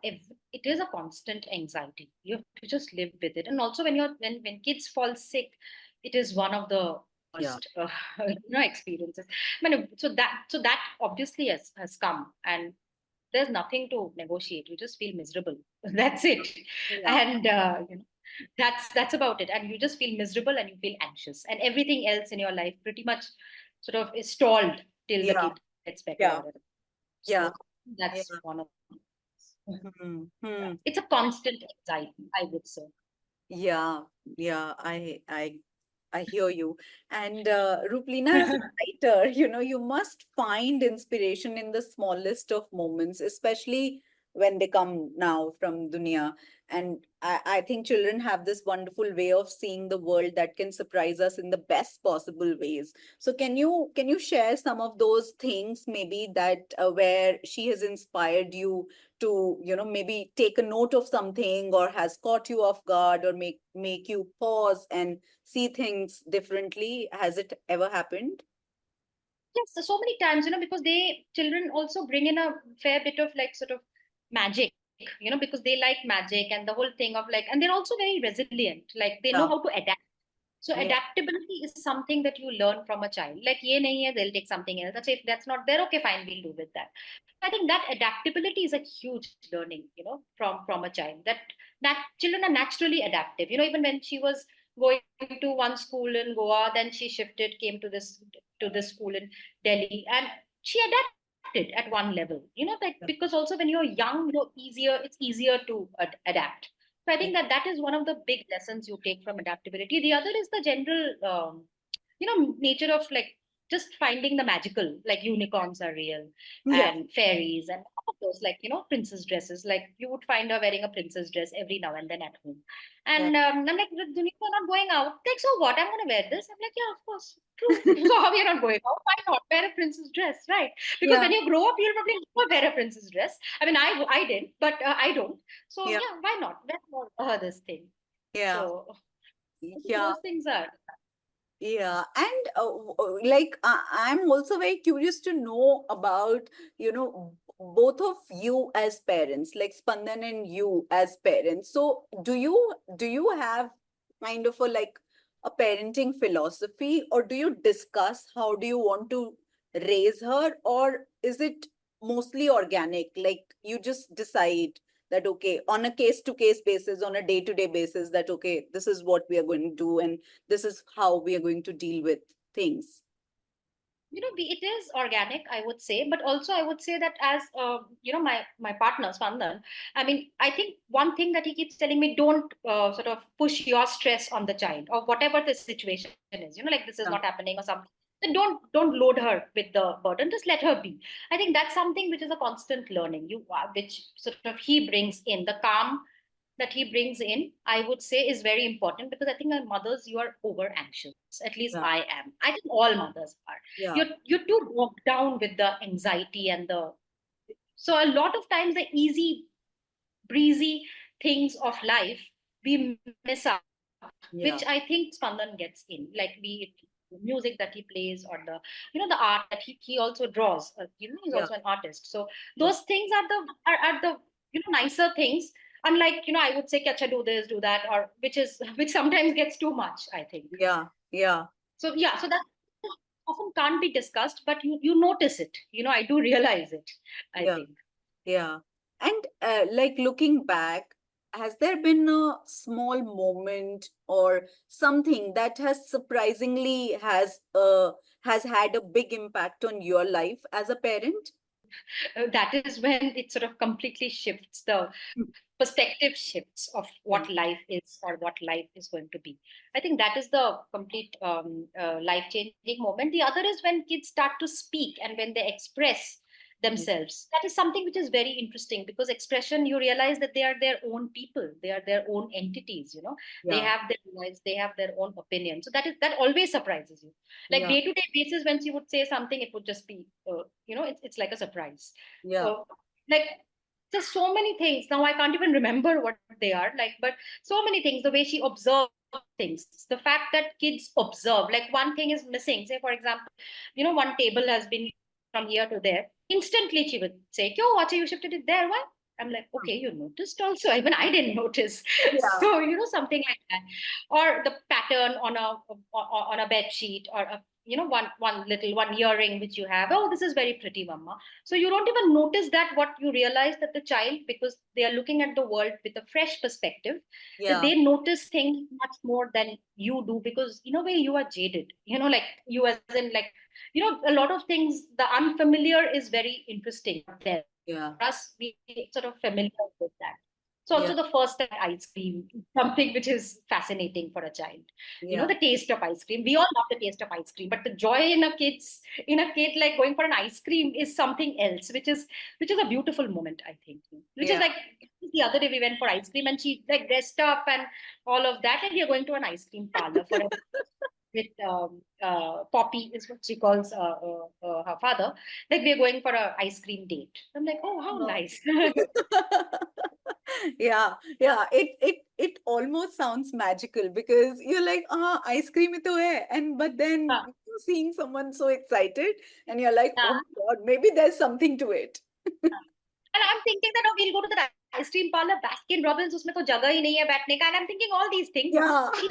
B: If it is a constant anxiety, you have to just live with it. And also when kids fall sick, it is one of the
A: Yeah.
B: worst experiences. I mean, so that obviously has come, and there's nothing to negotiate. You just feel miserable. That's it.
A: Yeah.
B: And that's about it. And you just feel miserable, and you feel anxious, and everything else in your life pretty much sort of is stalled till the
A: Yeah.
B: kid gets better or
A: Yeah.
B: whatever.
A: Yeah.
B: So
A: Yeah.
B: that's one of,
A: Hmm.
B: yeah.
A: Hmm.
B: It's a constant anxiety, I would say.
A: Yeah. Yeah. I I hear you. And Rupleena, as a writer, you must find inspiration in the smallest of moments, especially when they come now from Dunya. And I think children have this wonderful way of seeing the world that can surprise us in the best possible ways. So can you share some of those things maybe that where she has inspired you to, maybe take a note of something or has caught you off guard or make you pause and see things differently? Has it ever happened?
B: Yes, so many times, because children also bring in a fair bit of like sort of magic, because they like magic and the whole thing of like, and they're also very resilient. Like they know how
A: Yeah,
B: to adapt. So
A: yeah,
B: adaptability is something that you learn from a child. Like, ye nahi hai, they'll take something else. That's if that's not there, okay, fine, we'll do with that. I think that adaptability is a huge learning, from a child. That children are naturally adaptive. Even when she was going to one school in Goa, then she shifted, came to this school in Delhi, and she adapted at one level. Because
A: yeah,
B: also when you're young, it's easier to adapt. So I think
A: yeah,
B: that is one of the big lessons you take from adaptability. The other is the general, nature of like just finding the magical, like unicorns are real
A: yeah,
B: and fairies and all of those, like, princess dresses. Like you would find her wearing a princess dress every now and then at home.
A: yeah,
B: And I'm like, Dunia, we're not going out. Like, so what? I'm going to wear this. I'm like, yeah, of course. True. So how we are not going out? Why not wear a princess dress, right? Because
A: yeah,
B: when you grow up, you'll probably never wear a princess dress. I mean, I did, but I don't. So
A: yeah,
B: yeah, why not? Let's not this thing.
A: yeah,
B: So
A: yeah.
B: those things are.
A: Yeah, and like I'm also very curious to know about, both of you as parents, like Spandan and you as parents. So do you have kind of a like a parenting philosophy, or do you discuss how do you want to raise her, or is it mostly organic? Like you just decide that okay, on a case to case basis, on a day to day basis, that okay, this is what we are going to do, and this is how we are going to deal with things.
B: It is organic, I would say, but also I would say that as my partner Spandan, I mean, I think one thing that he keeps telling me, don't sort of push your stress on the child or whatever the situation is, like this is not
A: Yeah,
B: happening or something. Then don't load her with the burden, just let her be. I think that's something which is a constant learning, which sort of he brings in the calm that he brings in, I would say, is very important, because I think as mothers, you are over anxious. At least I
A: yeah,
B: am. I think all mothers are.
A: yeah,
B: You're too bogged down with the anxiety and the. So a lot of times the easy, breezy things of life we miss out, which I
A: yeah,
B: think Spandan gets in. Like be it the music that he plays or the art that he also draws. He's also an
A: yeah,
B: artist. So those
A: yeah,
B: things are the nicer things. Unlike, I would say, Kacha, do this, do that, or which sometimes gets too much, I think.
A: yeah, yeah,
B: So yeah, so that often can't be discussed, but you notice it. I do realize it, I
A: yeah,
B: think.
A: yeah. And like looking back, has there been a small moment or something that has surprisingly has had a big impact on your life as a parent?
B: That is when it sort of completely shifts, the
A: Mm.
B: perspective shifts of
A: Yeah,
B: what life is or what life is going to be. I think that is the complete life changing moment. The other is when kids start to speak and when they express
A: mm,
B: themselves. That is something which is very interesting, because expression, you realize that they are their own people, they are their own entities. They
A: yeah,
B: have their lives, they have their own opinion. So that always surprises you. Like
A: yeah,
B: day to day basis, when she would say something, it would just be it's like a surprise.
A: yeah,
B: Like just so many things. Now I can't even remember what they are like, but so many things. The way she observes things, the fact that kids observe. Like one thing is missing. Say, for example, one table has been from here to there. Instantly, she would say, "Kyo, Acha, you shifted it there. Why?" I'm like, "Okay, you noticed also. Even I didn't notice."
A: yeah,
B: So something like that, or the pattern on a bed sheet, or one earring which you have. Oh, this is very pretty, mama. So you don't even notice that. What you realize that the child, because they are looking at the world with a fresh perspective, that
A: yeah,
B: they notice things much more than you do, because in a way you are jaded. Like you, as in, like, a lot of things, the unfamiliar is very interesting for them. For
A: yeah,
B: us, we sort of familiar with that. So
A: Yeah.
B: also the first time ice cream, something which is fascinating for a child.
A: Yeah.
B: The taste of ice cream. We all love the taste of ice cream, but the joy in a kid like going for an ice cream is something else, which is a beautiful moment, I think. Which is
A: Yeah.
B: like the other day we went for ice cream and she like dressed up and all of that, and we are going to an ice cream parlor for a with Poppy is what she calls her father. Like we're going for a ice cream date. I'm like, oh, how
A: Oh.
B: nice.
A: Yeah, yeah. It almost sounds magical because you're like, ice cream hi to hai. And but then
B: Yeah,
A: you're seeing someone so excited and you're like, oh
B: yeah.
A: my God, maybe there's something to it.
B: And I'm thinking that, oh, we'll go to the ice cream parlor, Baskin Robbins, उसमें तो जगह ही नहीं है बैठने का. And I'm thinking all these things.
A: Yeah.
B: She,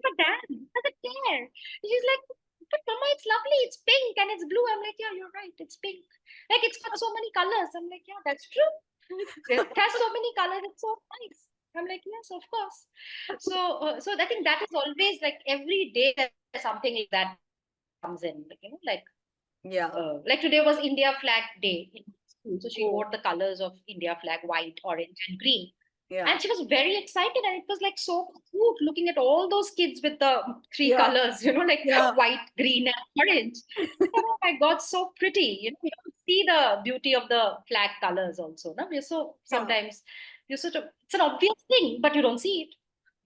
B: but damn, doesn't care. She's like, but Mama, it's lovely. It's pink and it's blue. I'm like, yeah, you're right. It's pink. Like it's got so many colors. I'm like, yeah, that's true. It has so many colors. It's so nice. I'm like, yes, of course. So I think that is always like every day there's something like that comes in.
A: Yeah.
B: Like today was India Flag Day in school. So she wore
A: Oh,
B: the colors of India flag, white, orange, and green.
A: yeah.
B: And she was very excited, and it was like so cute looking at all those kids with the three
A: Yeah.
B: colors, like
A: Yeah.
B: white, green, and orange. Oh my God, so pretty. You don't see the beauty of the flag colors also. No? We're so
A: Yeah.
B: sometimes you're sort of it's an obvious thing, but you don't see it.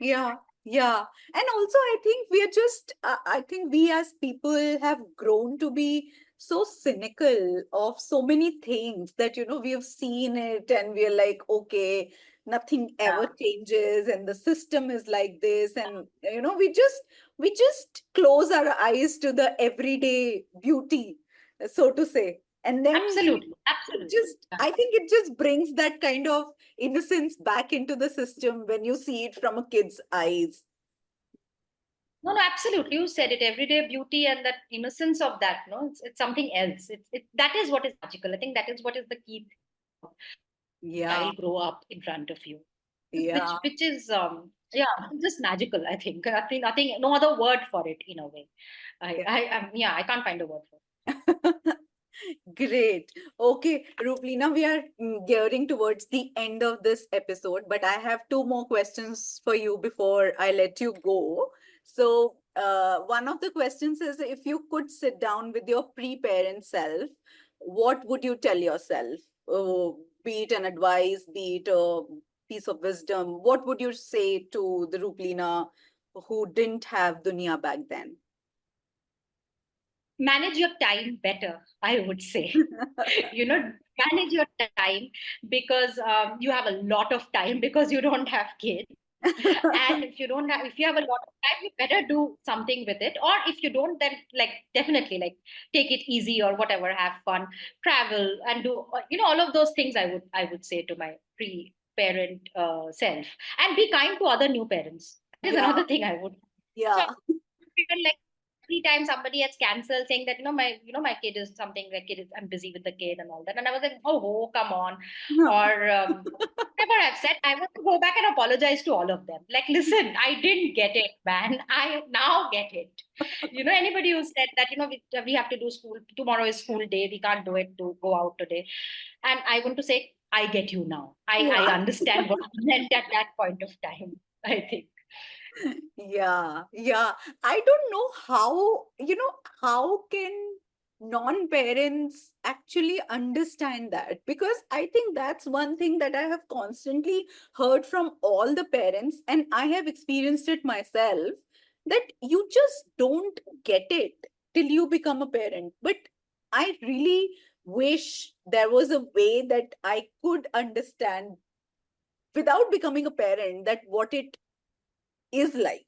A: Yeah, yeah. And also, I think we are just, I think we as people have grown to be so cynical of so many things that, we have seen it and we are like, okay, nothing ever
B: Yeah.
A: changes and the system is like this. And, we just close our eyes to the everyday beauty, so to say. And then
B: Absolutely.
A: it
B: Absolutely.
A: just,
B: Yeah.
A: I think it just brings that kind of innocence back into the system when you see it from a kid's eyes.
B: No, no, absolutely. You said it. Everyday beauty and that innocence of that, no, it's something else. That is what is magical. I think that is what is the key
A: Yeah,
B: child grow up in front of you,
A: yeah,
B: which is yeah, just magical. I think no other word for it in a way.
A: yeah.
B: Yeah, I can't find a word for it.
A: Great. Okay, Rupleena, we are gearing towards the end of this episode, but I have two more questions for you before I let you go. So, one of the questions is if you could sit down with your pre-parent self, what would you tell yourself? Be it an advice, be it a piece of wisdom, what would you say to the Rupleena who didn't have Duniya back then?
B: Manage your time better, I would say. you know Manage your time, because you have a lot of time because you don't have kids. And if you have a lot of time, you better do something with it. Or if you don't, then like definitely like take it easy or whatever, have fun, travel, and do all of those things. I would say to my pre-parent self. And be kind to other new parents. That is
A: Yeah,
B: another thing I would. So
A: yeah.
B: even like every time somebody has cancelled saying that my kid is something, like kid is, I'm busy with the kid and all that, and I was like, oh, come on. Or whatever I've said, I want to go back and apologize to all of them. Like, listen, I didn't get it, man. I now get it. Anybody who said that, we have to do school, tomorrow is school day, we can't do it to go out today. And I want to say, I get you now. I
A: Yeah.
B: understand what you meant at that point of time, I think.
A: Yeah, yeah. I don't know how can non-parents actually understand that? Because I think that's one thing that I have constantly heard from all the parents, and I have experienced it myself, that you just don't get it till you become a parent. But I really wish there was a way that I could understand without becoming a parent that what it is like.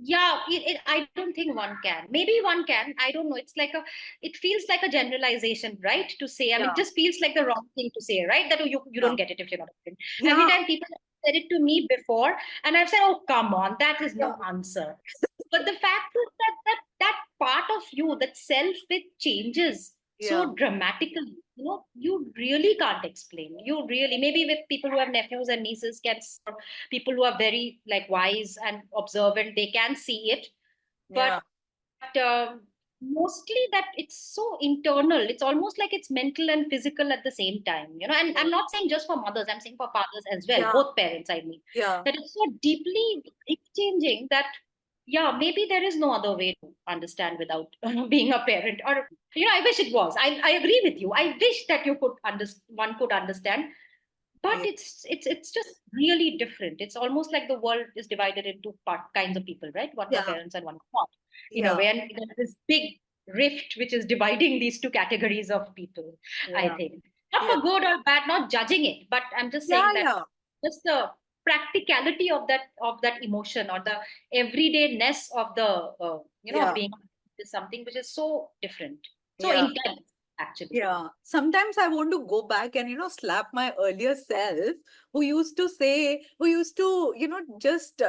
B: Yeah, I don't think one can. Maybe one can. I don't know. It feels like a generalization, right? To say, I mean, it
A: Yeah.
B: just feels like the wrong thing to say, right? That, oh, you
A: Yeah.
B: don't get it if you're not a parent. Every
A: Yeah.
B: time people have said it to me before, and I've said, oh, come on, that is
A: Yeah.
B: no answer. But the fact is that part of you, that self, it changes
A: Yeah.
B: so dramatically. You really can't explain. You really, maybe with people who have nephews and nieces can, or people who are very like wise and observant, they can see it. But
A: Yeah.
B: um, mostly that it's so internal. It's almost like it's mental and physical at the same time, and
A: Yeah.
B: I'm not saying just for mothers, I'm saying for fathers as well,
A: Yeah.
B: both parents, I mean,
A: Yeah.
B: that it's so deeply changing that, yeah, maybe there is no other way to understand without being a parent. Or, I wish it was. I agree with you. I wish that you could one could understand, but
A: Yeah.
B: it's just really different. It's almost like the world is divided into kinds of people, right? One for
A: Yeah.
B: parents and one for not, in a
A: Yeah.
B: way. And there's this big rift which is dividing these two categories of people, I
A: Yeah.
B: think. Not
A: Yeah.
B: for good or bad, not judging it, but I'm just
A: Yeah.
B: saying that
A: Yeah.
B: just the practicality of that emotion, or the everydayness of the of
A: Yeah.
B: being, is something which is so different, so
A: Yeah.
B: intense, actually.
A: Yeah, sometimes I want to go back and, slap my earlier self who used to, just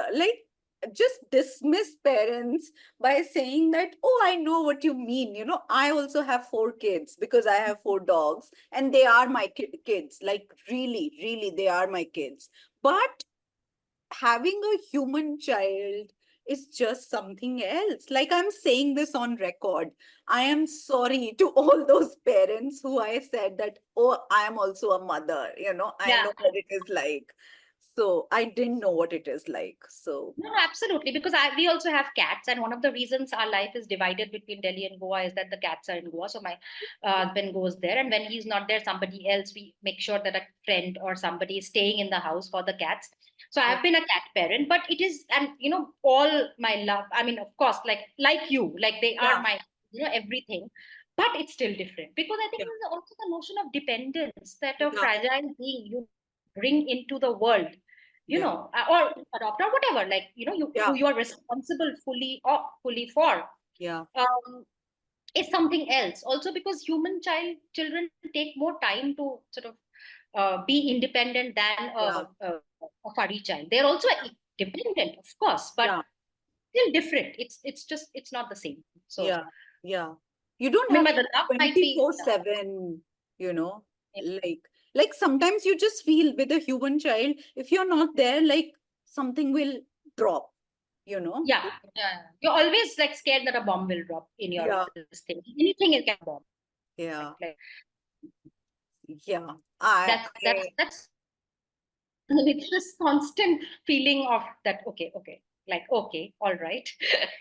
A: just dismiss parents by saying that, oh, I know what you mean. I also have four kids because I have four dogs and they are my kids. Like, really, really, they are my kids. But having a human child is just something else. Like, I'm saying this on record. I am sorry to all those parents who I said that, oh, I am also a mother. I
B: Yeah.
A: know what it is like. So I didn't know what it is like. So,
B: No, absolutely. Because we also have cats, and one of the reasons our life is divided between Delhi and Goa is that the cats are in Goa. So my husband goes there, and when he's not there, somebody else, we make sure that a friend or somebody is staying in the house for the cats. So
A: yeah,
B: I've been a cat parent, but it is, and all my love. I mean, of course, like you, like they are
A: yeah,
B: my, everything. But it's still different because I think
A: yeah,
B: there's also the notion of dependence that a
A: yeah,
B: fragile being you bring into the world,
A: yeah,
B: or adopt or whatever, like,
A: yeah,
B: who you are responsible fully for,
A: yeah,
B: um, is something else. Also, because children take more time to sort of be independent than
A: yeah,
B: a furry child. They're also dependent, of course, but
A: yeah,
B: still different. It's just it's not the same. So,
A: yeah, yeah. You don't
B: I mean,
A: have
B: but the love might be,
A: 24/7, you know, like like sometimes you just feel with a human child, if you're not there, like something will drop, you know?
B: yeah, yeah. You're always like scared that a bomb will drop in your
A: Yeah,
B: this thing. Anything it can bomb.
A: yeah,
B: Like
A: yeah.
B: that's it's this constant feeling of that, okay, like, okay, all right.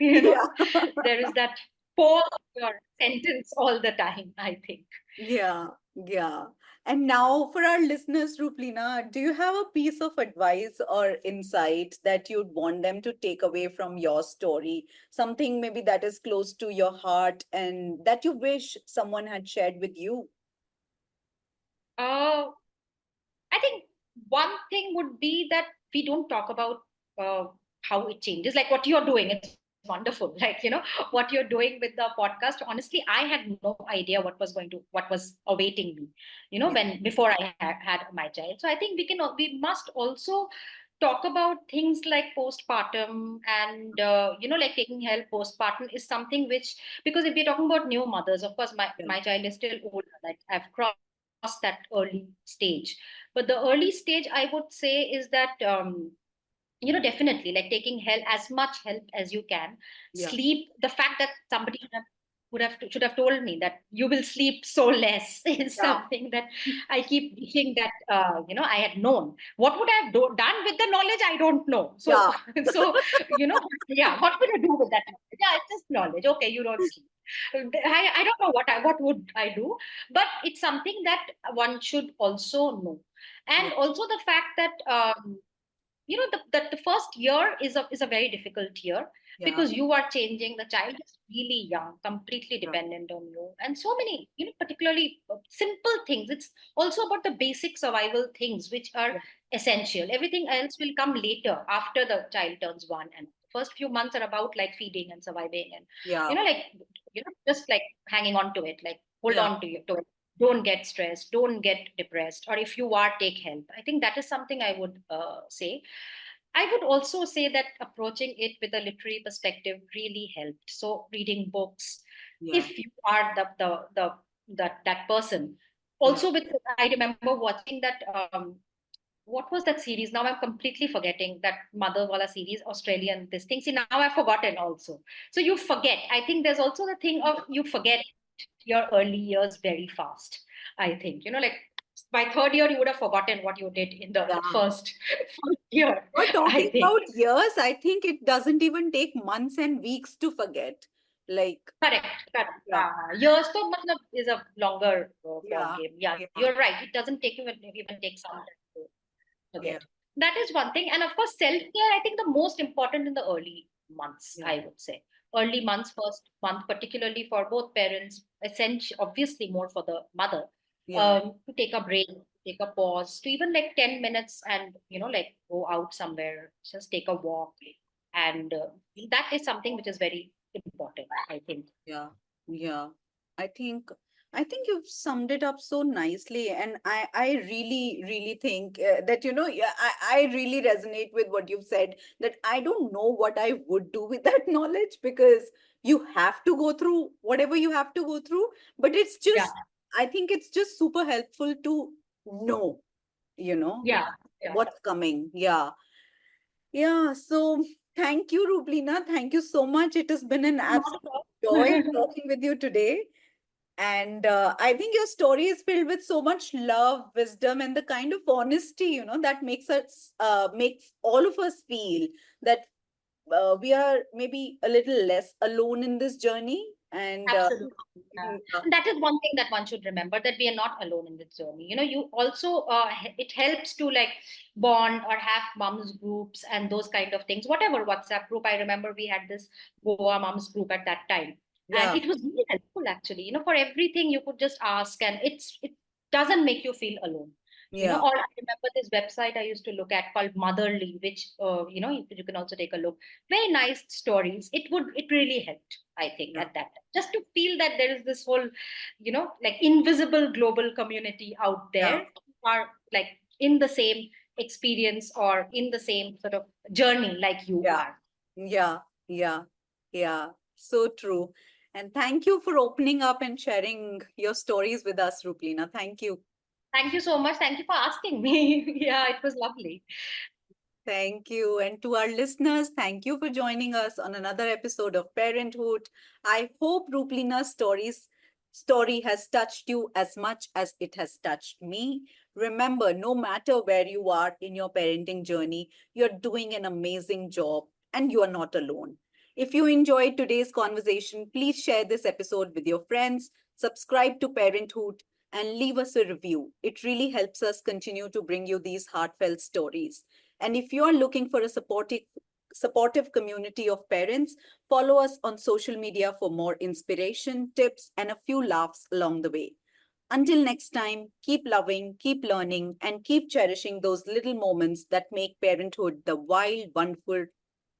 B: you know
A: Yeah.
B: there is that pause of your sentence all the time, I think.
A: Yeah, yeah. And now for our listeners, Ruplina, do you have a piece of advice or insight that you'd want them to take away from your story? Something maybe that is close to your heart and that you wish someone had shared with you?
B: uh I think one thing would be that we don't talk about uh, how it changes, like what you're doing. It's wonderful. Like, what you're doing with the podcast. Honestly, I had no idea what was awaiting me,
A: Yeah,
B: before I had my child. So I think we must also talk about things like postpartum, and, like taking help postpartum is something which, because if we're talking about new mothers, of course,
A: yeah,
B: my child is still older. Like, I've crossed that early stage. But the early stage, I would say, is that, definitely, like taking help, as much help as you can.
A: yeah,
B: Sleep, the fact that somebody should have told me that you will sleep so less is
A: yeah,
B: something that I keep wishing that, I had known. What would I have done with the knowledge? I don't know. So
A: yeah,
B: so yeah, what will you do with that knowledge? Yeah, it's just knowledge. Okay, you don't sleep. I don't know what would I do, but it's something that one should also know.
A: yeah,
B: And also the fact that, the first year is a very difficult year,
A: yeah,
B: because you are changing. The child is really young, completely
A: yeah,
B: dependent on you, and so many, particularly simple things. It's also about the basic survival things which are
A: yeah,
B: essential. Everything else will come later, after the child turns one, and the first few months are about like feeding and surviving, and,
A: yeah,
B: like, just like hanging on to it, like hold
A: yeah,
B: on to it. Don't get stressed, don't get depressed, or if you are, take help. I think that is something I would say. I would also say that approaching it with a literary perspective really helped. So reading books,
A: yeah,
B: if you are that person.
A: yeah,
B: Also, with I remember watching that. what was that series? Now I'm completely forgetting that Mother Wala series, Australian, this thing. See, now I've forgotten also. So you forget. I think there's also the thing of you forget your early years very fast. I think, like by third year, you would have forgotten what you did in the
A: Yeah.
B: first year,
A: We're
B: I
A: talking
B: think.
A: about years. I think it doesn't even take months and weeks to forget. Like,
B: Correct, correct.
A: yeah,
B: Years to matlab, is a longer ball
A: yeah,
B: game. Yeah,
A: yeah,
B: you're right. It doesn't take even take some time to
A: yeah,
B: forget. That is one thing. And of course, self care, I think the most important in the early months,
A: yeah,
B: I would say. Early months, first month, particularly for both parents, essentially, obviously more for the mother,
A: yeah,
B: to take a break, take a pause, to even like 10 minutes and, like go out somewhere, just take a walk. And that is something which is very important, I think.
A: yeah, yeah. I think I think you've summed it up so nicely, and I really really think that yeah, I really resonate with what you've said. That I don't know what I would do with that knowledge, because you have to go through whatever you have to go through, but it's
B: Yeah,
A: just, I think it's just super helpful to know, you know,
B: yeah, yeah.
A: what's coming. Yeah. Yeah. So thank you, Ruplina. Thank you so much. It has been an
B: Not
A: absolute
B: at all.
A: joy talking with you today. And I think your story is filled with so much love, wisdom, and the kind of honesty, that makes all of us feel that we are maybe a little less alone in this journey. And
B: Absolutely. Yeah.
A: yeah,
B: And that is one thing that one should remember, that we are not alone in this journey. You also, it helps to like bond or have mums groups and those kind of things. Whatever WhatsApp group, I remember we had this Goa mums group at that time. And
A: yeah,
B: it was really helpful actually. For everything you could just ask, and it doesn't make you feel alone.
A: yeah,
B: Or I remember this website I used to look at called Motherly, which, you can also take a look. Very nice stories. It really helped, I think,
A: yeah,
B: at that time, just to feel that there is this whole, like invisible global community out
A: yeah,
B: there who are like in the same experience or in the same sort of journey like you
A: yeah,
B: are.
A: yeah, yeah, yeah. So true. And thank you for opening up and sharing your stories with us, Ruplina. Thank you.
B: Thank you so much. Thank you for asking me. Yeah, it was lovely.
A: Thank you. And to our listeners, thank you for joining us on another episode of Parenthood. I hope Ruplina's story has touched you as much as it has touched me. Remember, no matter where you are in your parenting journey, you're doing an amazing job and you are not alone. If you enjoyed today's conversation, please share this episode with your friends, subscribe to Parenthood, and leave us a review. It really helps us continue to bring you these heartfelt stories. And if you are looking for a supportive community of parents, follow us on social media for more inspiration, tips, and a few laughs along the way. Until next time, keep loving, keep learning, and keep cherishing those little moments that make parenthood the wild, wonderful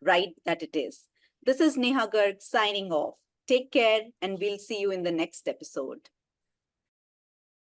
A: ride that it is. This is Neha Garg signing off. Take care, and we'll see you in the next episode.